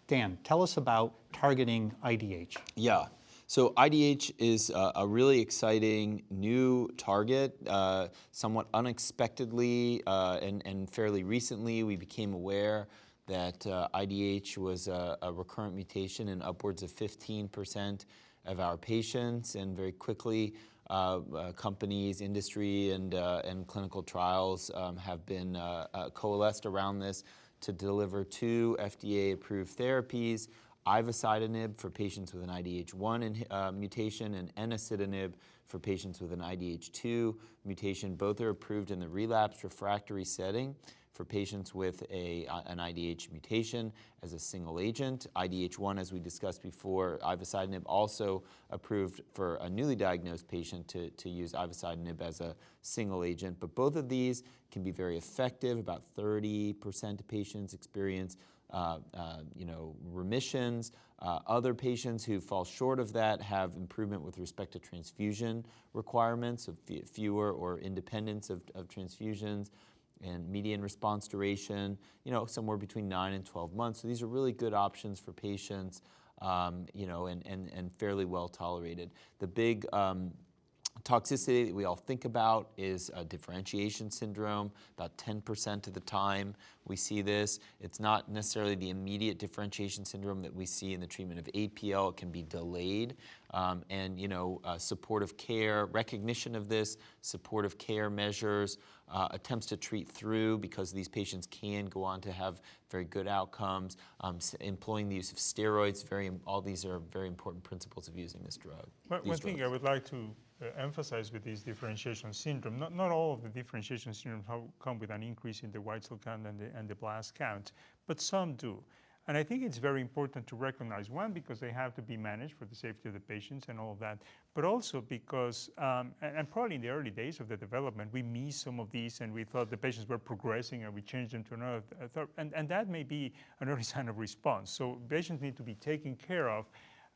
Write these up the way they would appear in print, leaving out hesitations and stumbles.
Dan, tell us about targeting IDH. Yeah. So IDH is a really exciting new target. Somewhat unexpectedly and fairly recently, we became aware that IDH was a recurrent mutation in upwards of 15% of our patients, and very quickly companies, industry, and clinical trials have been coalesced around this to deliver 2 FDA-approved therapies: ivosidenib for patients with an IDH1 mutation and enasidenib for patients with an IDH2 mutation. Both are approved in the relapsed refractory setting for patients with an IDH mutation as a single agent. IDH1, as we discussed before, ivosidenib also approved for a newly diagnosed patient to use ivosidenib as a single agent. But both of these can be very effective. About 30% of patients experience remissions. Other patients who fall short of that have improvement with respect to transfusion requirements, of fewer or independence of transfusions, and median response duration, somewhere between 9 and 12 months. So these are really good options for patients, and fairly well tolerated. The big toxicity that we all think about is differentiation syndrome. About 10% of the time we see this. It's not necessarily the immediate differentiation syndrome that we see in the treatment of APL. It can be delayed. Supportive care, recognition of this, supportive care measures, attempts to treat through, because these patients can go on to have very good outcomes, employing the use of steroids. All these are very important principles of using this drug. One thing I would like to emphasize with this differentiation syndrome, not all of the differentiation syndromes come with an increase in the white cell count and the blast count, but some do. And I think it's very important to recognize, one, because they have to be managed for the safety of the patients and all of that, but also because, and probably in the early days of the development, we missed some of these and we thought the patients were progressing and we changed them to another, and that may be an early sign of response. So patients need to be taken care of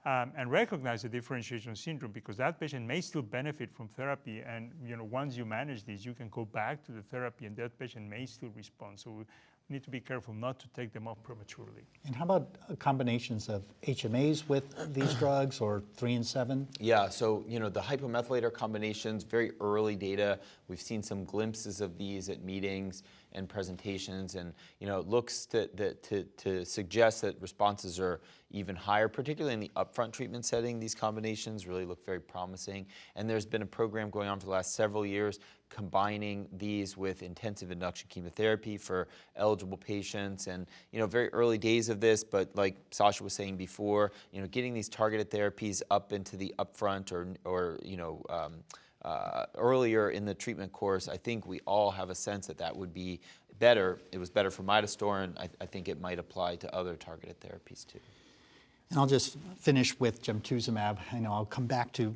and recognize the differentiation syndrome, because that patient may still benefit from therapy, and once you manage this, you can go back to the therapy and that patient may still respond. So we need to be careful not to take them off prematurely. And how about combinations of HMAs with these drugs, or 3 and 7? Yeah, so the hypomethylator combinations, very early data. We've seen some glimpses of these at meetings and presentations, and it looks to suggest that responses are even higher, particularly in the upfront treatment setting. These combinations really look very promising, and there's been a program going on for the last several years combining these with intensive induction chemotherapy for eligible patients. And very early days of this, but like Sasha was saying before, getting these targeted therapies up into the upfront or earlier in the treatment course, I think we all have a sense that would be better. It was better for midostaurin, and I think it might apply to other targeted therapies too. And I'll just finish with gemtuzumab. I know I'll come back to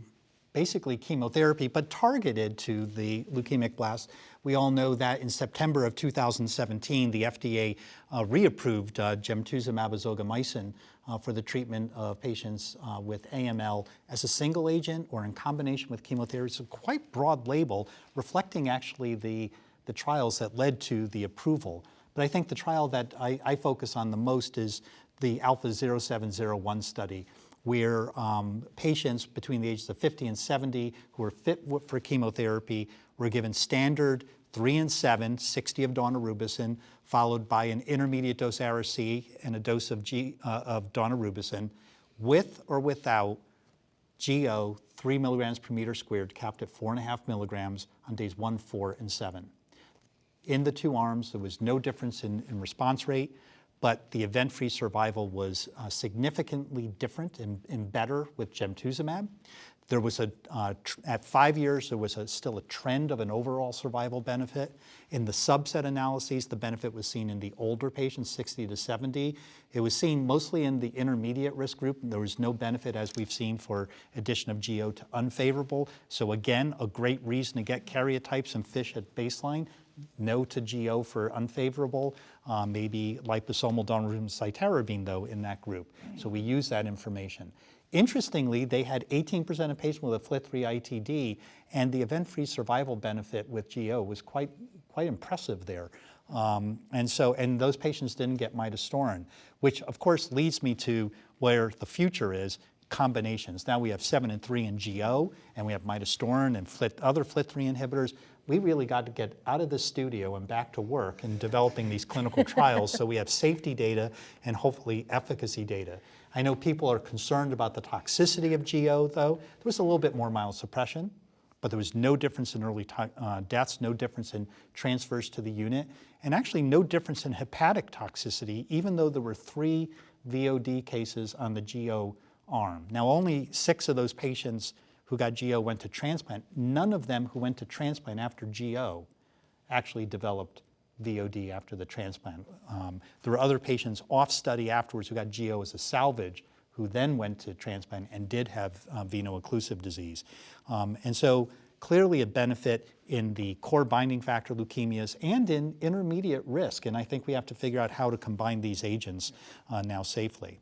basically chemotherapy, but targeted to the leukemic blast. We all know that in September of 2017, the FDA reapproved gemtuzumab ozogamicin for the treatment of patients with AML as a single agent or in combination with chemotherapy. It's a quite broad label, reflecting actually the trials that led to the approval. But I think the trial that I focus on the most is the Alpha 0701 study, where patients between the ages of 50 and 70 who were fit for chemotherapy were given standard 3 and 7, 60 of daunorubicin, followed by an intermediate dose Ara-C and a dose of daunorubicin, with or without GO 3 milligrams per meter squared, capped at 4.5 milligrams on days 1, 4, and 7. In the 2 arms, there was no difference in response rate, but the event-free survival was significantly different and better with gemtuzumab. There was at 5 years, there was still a trend of an overall survival benefit. In the subset analyses, the benefit was seen in the older patients, 60 to 70. It was seen mostly in the intermediate risk group. There was no benefit, as we've seen, for addition of GO to unfavorable. So again, a great reason to get karyotypes and FISH at baseline. No to GO for unfavorable, maybe liposomal daunorubicin cytarabine, though, in that group. So we use that information. Interestingly, they had 18% of patients with a FLT3 ITD, and the event-free survival benefit with GO was quite impressive there. And those patients didn't get midostaurin, which of course leads me to where the future is, combinations. Now we have 7 and 3 in GO, and we have midostaurin and other FLT3 inhibitors. We really got to get out of the studio and back to work in developing these clinical trials so we have safety data and hopefully efficacy data. I know people are concerned about the toxicity of GO, though. There was a little bit more myelosuppression, but there was no difference in early deaths, no difference in transfers to the unit, and actually no difference in hepatic toxicity, even though there were 3 VOD cases on the GO arm. Now, only 6 of those patients who got GO went to transplant. None of them who went to transplant after GO actually developed VOD after the transplant. There were other patients off study afterwards who got GO as a salvage who then went to transplant and did have veno-occlusive disease. And so clearly a benefit in the core binding factor leukemias and in intermediate risk. And I think we have to figure out how to combine these agents now safely.